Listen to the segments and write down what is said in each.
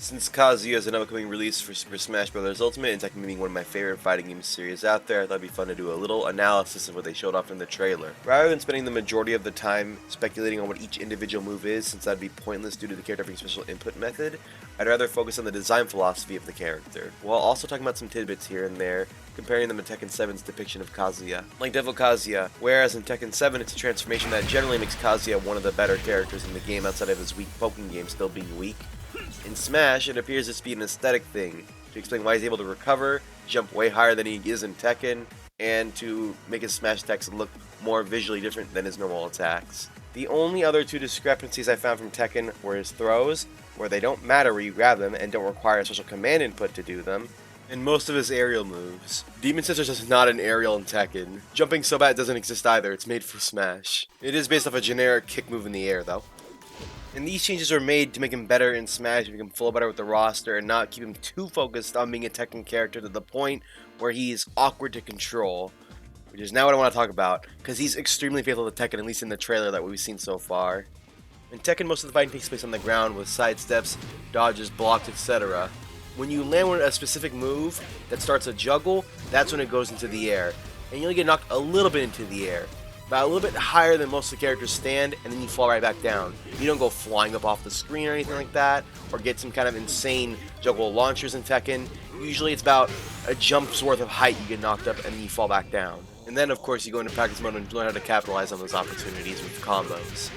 Since Kazuya is an upcoming release for Super Smash Bros. Ultimate and Tekken being one of my favorite fighting game series out there, I thought it'd be fun to do a little analysis of what they showed off in the trailer. Rather than spending the majority of the time speculating on what each individual move is, since that'd be pointless due to the character having special input method, I'd rather focus on the design philosophy of the character, while also talking about some tidbits here and there, comparing them to Tekken 7's depiction of Kazuya. Like Devil Kazuya, whereas in Tekken 7 it's a transformation that generally makes Kazuya one of the better characters in the game outside of his weak poking game still being weak. In Smash, it appears to be an aesthetic thing, to explain why he's able to recover, jump way higher than he is in Tekken, and to make his Smash attacks look more visually different than his normal attacks. The only other two discrepancies I found from Tekken were his throws, where they don't matter where you grab them and don't require a special command input to do them, and most of his aerial moves. Demon Scissors is not an aerial in Tekken. Jumping so bad doesn't exist either, it's made for Smash. It is based off a generic kick move in the air though. And these changes were made to make him better in Smash, make him flow better with the roster, and not keep him too focused on being a Tekken character to the point where he's awkward to control. Which is now what I want to talk about, because he's extremely faithful to Tekken, at least in the trailer that we've seen so far. In Tekken, most of the fighting takes place on the ground with side steps, dodges, blocks, etc. When you land a specific move that starts a juggle, that's when it goes into the air. And you only get knocked a little bit into the air. About a little bit higher than most of the characters stand, and then you fall right back down. You don't go flying up off the screen or anything like that, or get some kind of insane juggle launchers in Tekken. Usually it's about a jump's worth of height you get knocked up and then you fall back down. And then of course you go into practice mode and learn how to capitalize on those opportunities with combos.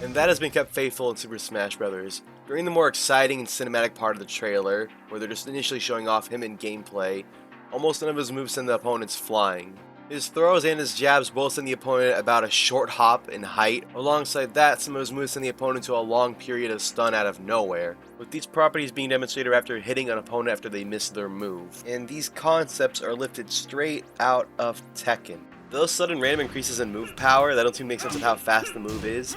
And that has been kept faithful in Super Smash Bros. During the more exciting and cinematic part of the trailer, where they're just initially showing off him in gameplay, almost none of his moves send the opponents flying. His throws and his jabs both send the opponent about a short hop in height. Alongside that, some of his moves send the opponent to a long period of stun out of nowhere, with these properties being demonstrated after hitting an opponent after they miss their move. And these concepts are lifted straight out of Tekken. Those sudden random increases in move power that don't seem to make sense of how fast the move is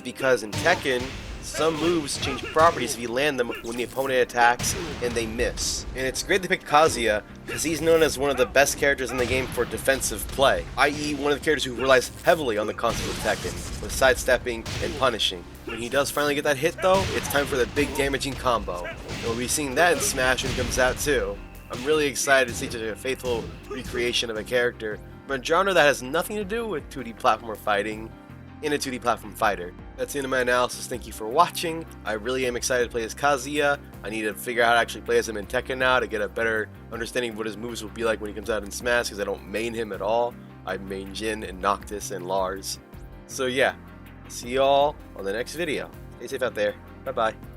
because in Tekken, some moves change properties if you land them when the opponent attacks and they miss. And it's great they picked Kazuya because he's known as one of the best characters in the game for defensive play, i.e. one of the characters who relies heavily on the concept of Tekken, with sidestepping and punishing. When he does finally get that hit though, it's time for the big damaging combo. And we'll be seeing that in Smash when it comes out too. I'm really excited to see such a faithful recreation of a character from a genre that has nothing to do with 2D platformer fighting in a 2D platform fighter. That's the end of my analysis. Thank you for watching. I really am excited to play as Kazuya. I need to figure out how to actually play as him in Tekken now to get a better understanding of what his moves will be like when he comes out in Smash, because I don't main him at all. I main Jin and Noctis and Lars. So yeah, see y'all on the next video. Stay safe out there. Bye bye.